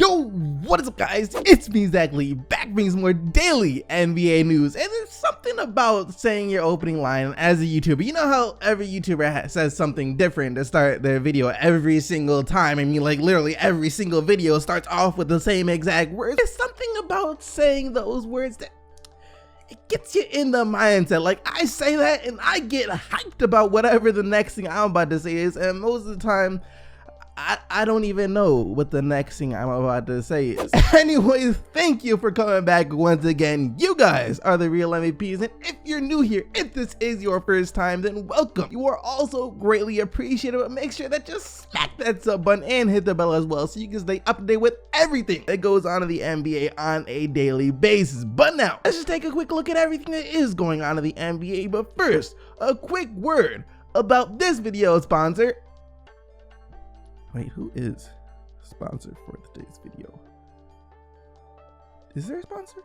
Yo, what is up guys? It's me exactly, back brings more daily NBA news. And there's something about saying your opening line as a YouTuber. You know how every YouTuber says something different to start their video every single time. I mean, like literally every single video starts off with the same exact words. There's something about saying those words that it gets you in the mindset. Like I say that and I get hyped about whatever the next thing I'm about to say is, and most of the time I don't even know what the next thing I'm about to say is. Anyways, thank you for coming back once again. You guys are the real MVPs, and if you're new here, if this is your first time, then welcome. You are also greatly appreciated, but make sure that you smack that sub button and hit the bell as well so you can stay up to date with everything that goes on in the NBA on a daily basis. But now, let's just take a quick look at everything that is going on in the NBA. But first, a quick word about this video sponsor. Wait, who is sponsored for today's video? Is there a sponsor?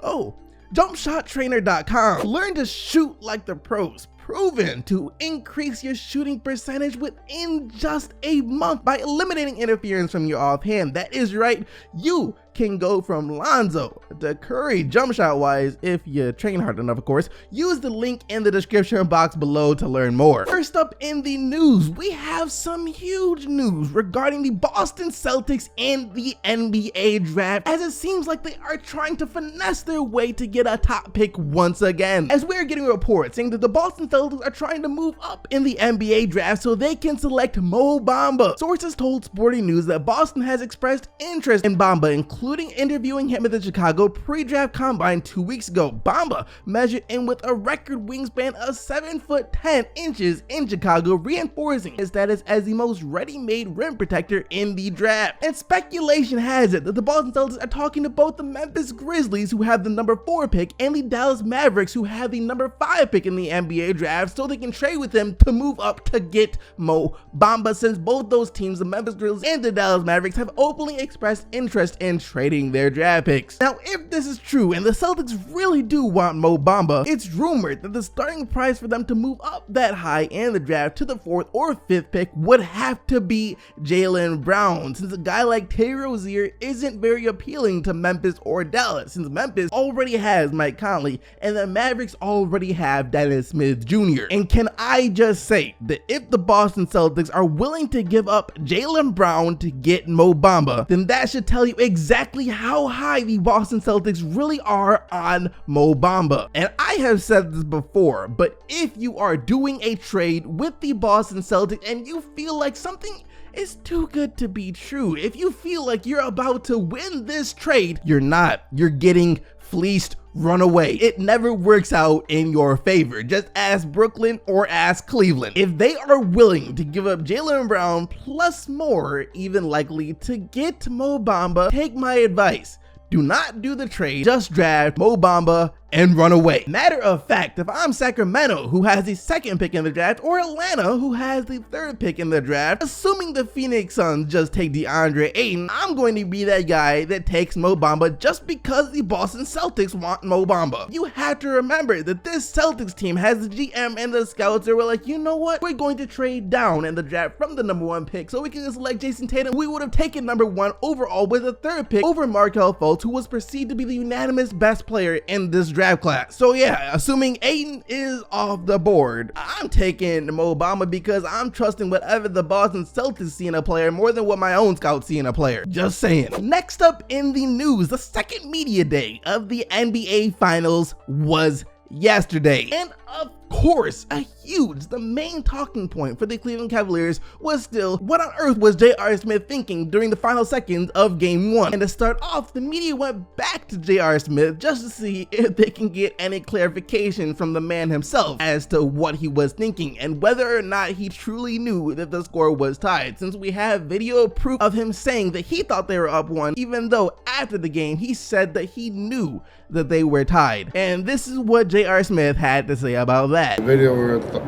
Oh, jumpshottrainer.com. Learn to shoot like the pros. Proven to increase your shooting percentage within just a month by eliminating interference from your offhand. That is right, you can go from Lonzo to Curry jump shot wise if you train hard enough, of course. Use the link in the description box below to learn more. First up in the news, we have some huge news regarding the Boston Celtics and the NBA draft, as it seems like they are trying to finesse their way to get a top pick once again. As we're getting reports saying that the Boston Celtics are trying to move up in the NBA draft so they can select Mo Bamba. Sources told Sporting News that Boston has expressed interest in Bamba, including interviewing him at the Chicago pre-draft combine 2 weeks ago. Bamba measured in with a record wingspan of 7'10" in Chicago, reinforcing his status as the most ready-made rim protector in the draft. And speculation has it that the Boston Celtics are talking to both the Memphis Grizzlies, who have the number 4 pick, and the Dallas Mavericks, who have the number 5 pick in the NBA draft, so they can trade with them to move up to get Mo Bamba, since both those teams, the Memphis Grizzlies and the Dallas Mavericks, have openly expressed interest in trading their draft picks. Now, if this is true and the Celtics really do want Mo Bamba, it's rumored that the starting price for them to move up that high in the draft to the 4th or 5th pick would have to be Jaylen Brown, since a guy like Terry Rozier isn't very appealing to Memphis or Dallas, since Memphis already has Mike Conley and the Mavericks already have Dennis Smith Jr. And can I just say that if the Boston Celtics are willing to give up Jaylen Brown to get Mo Bamba, then that should tell you exactly how high the Boston Celtics really are on Mo Bamba. And I have said this before, but if you are doing a trade with the Boston Celtics and you feel like something is too good to be true, if you feel like you're about to win this trade, you're not. You're getting fleeced. Run away. It never works out in your favor. Just ask Brooklyn or ask Cleveland. If they are willing to give up Jaylen Brown plus more, even likely to get Mo Bamba, take my advice. Do not do the trade, just draft Mo Bamba and run away. Matter of fact, if I'm Sacramento, who has the 2nd pick in the draft, or Atlanta, who has the 3rd pick in the draft, assuming the Phoenix Suns just take DeAndre Ayton, I'm going to be that guy that takes Mo Bamba just because the Boston Celtics want Mo Bamba. You have to remember that this Celtics team has the GM and the scouts that were like, you know what, we're going to trade down in the draft from the number 1 pick so we can select Jason Tatum. We would have taken number 1 overall with the 3rd pick over Markelle Fultz, who was perceived to be the unanimous best player in this draft class. So yeah, assuming Ayton is off the board, I'm taking Mo Bamba because I'm trusting whatever the Boston Celtics see in a player more than what my own scouts see in a player. Just saying. Next up in the news, the second media day of the NBA Finals was yesterday, and of course, the main talking point for the Cleveland Cavaliers was still, what on earth was J.R. Smith thinking during the final seconds of game 1? And to start off, the media went back to J.R. Smith just to see if they can get any clarification from the man himself as to what he was thinking and whether or not he truly knew that the score was tied, since we have video proof of him saying that he thought they were up 1, even though after the game he said that he knew that they were tied. And this is what J.R. Smith had to say about that. The video where I thought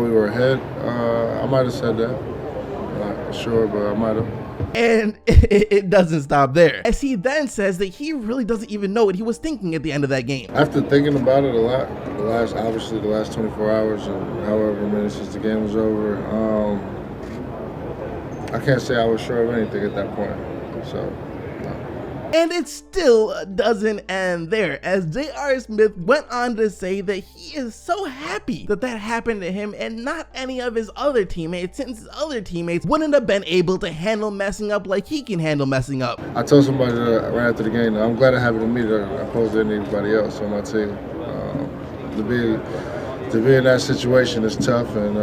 we were ahead. I might have said that. Not sure, but I might have. And it doesn't stop there, as he then says that he really doesn't even know what he was thinking at the end of that game. After thinking about it a lot, the last 24 hours or however many since the game was over, I can't say I was sure of anything at that point. So. And it still doesn't end there, as J.R. Smith went on to say that he is so happy that that happened to him and not any of his other teammates, since his other teammates wouldn't have been able to handle messing up like he can handle messing up. I told somebody right after the game, I'm glad it happened to me opposed to anybody else on my team. To be in that situation is tough, and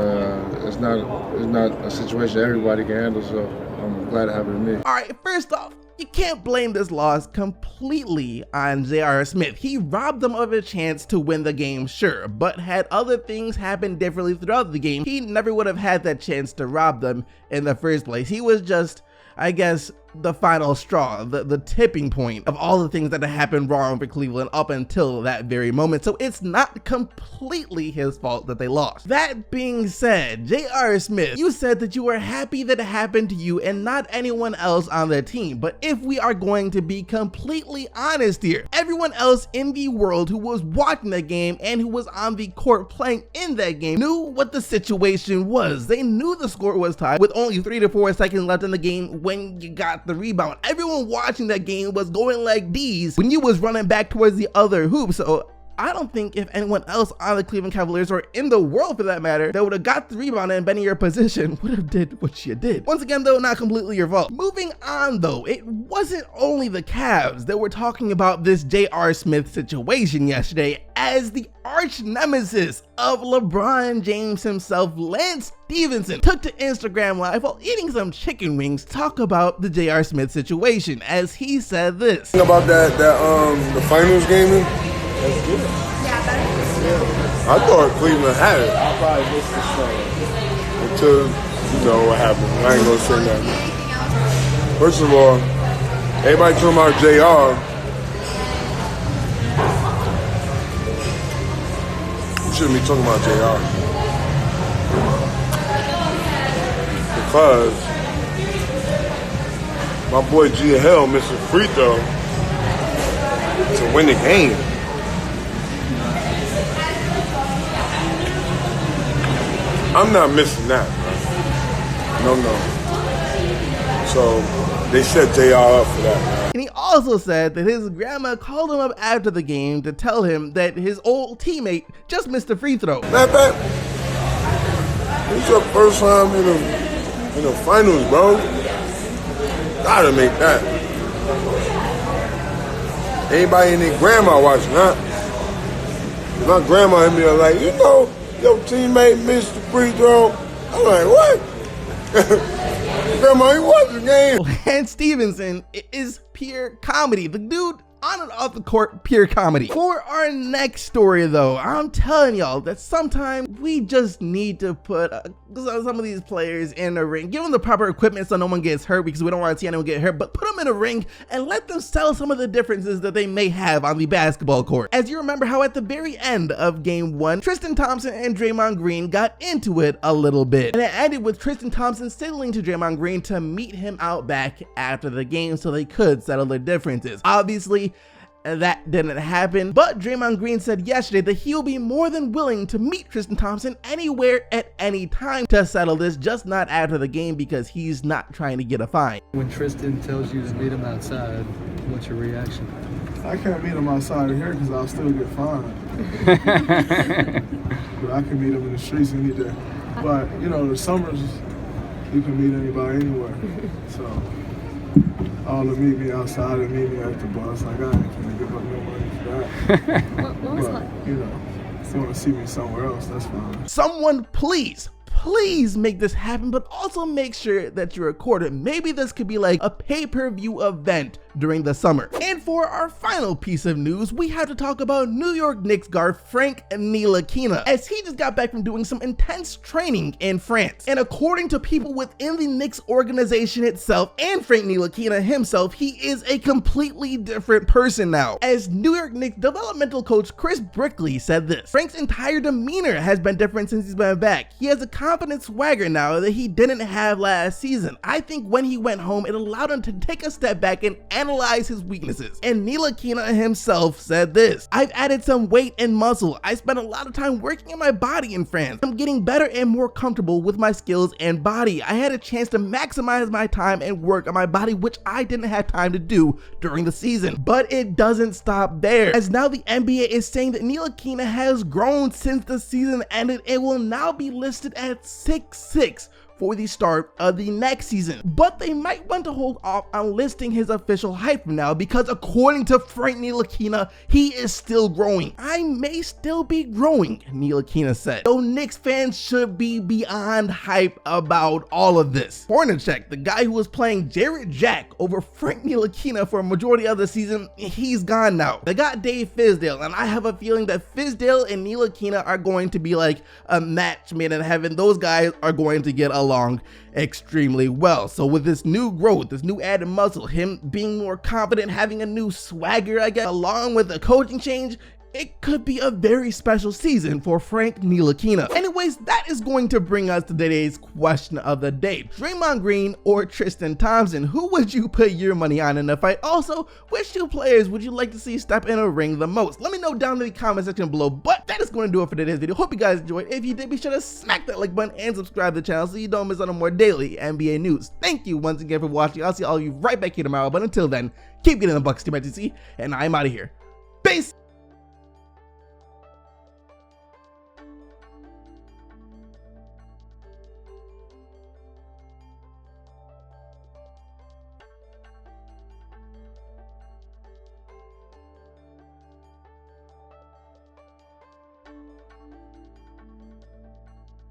it's not a situation everybody can handle, so I'm glad it happened to me. All right, first off, you can't blame this loss completely on J.R. Smith. He robbed them of a chance to win the game, sure, but had other things happen differently throughout the game, he never would have had that chance to rob them in the first place. He was just, I guess, the final straw, the tipping point of all the things that had happened wrong for Cleveland up until that very moment. So it's not completely his fault that they lost. That being said, J.R. Smith, you said that you were happy that it happened to you and not anyone else on the team. But if we are going to be completely honest here, everyone else in the world who was watching the game and who was on the court playing in that game knew what the situation was. They knew the score was tied with only 3 to 4 seconds left in the game when you got the rebound. Everyone watching that game was going like these when you was running back towards the other hoop. So I don't think if anyone else on the Cleveland Cavaliers, or in the world for that matter, that would have got the rebound and been in your position would have did what you did. Once again though, not completely your fault. Moving on though, it wasn't only the Cavs that were talking about this J.R. Smith situation yesterday, as the arch nemesis of LeBron James himself, Lance Stevenson, took to Instagram Live while eating some chicken wings to talk about the J.R. Smith situation, as he said this. About the finals game. That's good. I thought Cleveland had it. I probably missed the show. Until, you know what happened. I ain't gonna say nothing. First of all, everybody talking about JR. You shouldn't be talking about JR. Because my boy G Hill missed a free throw to win the game. I'm not missing that, bro. No. So they set JR up for that, man. And he also said that his grandma called him up after the game to tell him that his old teammate just missed a free throw. Matter of fact, it's your first time in the finals, bro. Gotta make that. Anybody in their grandma watching that? My grandma hit me like, you know, your teammate missed the free throw. I'm like, what? Grandma, he won the game. Lance Stevenson is pure comedy. The dude, on and off the court, pure comedy. For our next story though, I'm telling y'all that sometimes we just need to put some of these players in a ring, give them the proper equipment so no one gets hurt, because we don't want to see anyone get hurt, but put them in a ring and let them sell some of the differences that they may have on the basketball court. As you remember how at the very end of game 1, Tristan Thompson and Draymond Green got into it a little bit, and it ended with Tristan Thompson signaling to Draymond Green to meet him out back after the game so they could settle their differences. Obviously, that didn't happen, but Draymond Green said yesterday that he'll be more than willing to meet Tristan Thompson anywhere at any time to settle this, just not after the game, because he's not trying to get a fine. When Tristan tells you to meet him outside, what's your reaction? I can't meet him outside of here because I'll still get fined. But I can meet him in the streets any day. But, you know, the summers, you can meet anybody anywhere. So, all to meet me outside and meet me at the bus, like, I ain't gonna give up no money for that. What was But, you know, if you want to see me somewhere else, that's fine. Someone please make this happen, but also make sure that you record it. Maybe this could be like a pay-per-view event during the summer. And for our final piece of news, we have to talk about New York Knicks guard Frank Ntilikina, as he just got back from doing some intense training in France. And according to people within the Knicks organization itself and Frank Ntilikina himself, he is a completely different person now. As New York Knicks developmental coach Chris Brickley said this: Frank's entire demeanor has been different since he's been back. He has a confident swagger now that he didn't have last season. I think when he went home, it allowed him to take a step back and analyze his weaknesses. practices. And Ntilikina himself said this: "I've added some weight and muscle. I spent a lot of time working on my body in France. I'm getting better and more comfortable with my skills and body. I had a chance to maximize my time and work on my body, which I didn't have time to do during the season." But it doesn't stop there, as now the NBA is saying that Ntilikina has grown since the season ended and will now be listed at 6'6" for the start of the next season. But they might want to hold off on listing his official height from now, because according to Frank Ntilikina, he is still growing. "I may still be growing," Ntilikina said. So Knicks fans should be beyond hype about all of this. Hornacek, the guy who was playing Jarrett Jack over Frank Ntilikina for a majority of the season, he's gone now. They got Dave Fizdale, and I have a feeling that Fizdale and Ntilikina are going to be like a match made in heaven. Those guys are going to get along extremely well. So with this new growth, this new added muscle, him being more confident, having a new swagger, I guess, along with a coaching change, it could be a very special season for Frank Ntilikina. Anyways, that is going to bring us to today's question of the day: Draymond Green or Tristan Thompson? Who would you put your money on in the fight? Also, which two players would you like to see step in a ring the most? Let me know down in the comment section below. But that is going to do it for today's video. Hope you guys enjoyed. If you did, be sure to smack that like button and subscribe to the channel so you don't miss out on more daily NBA news. Thank you once again for watching. I'll see all of you right back here tomorrow. But until then, keep getting the bucks, Team ITC, and I'm out of here.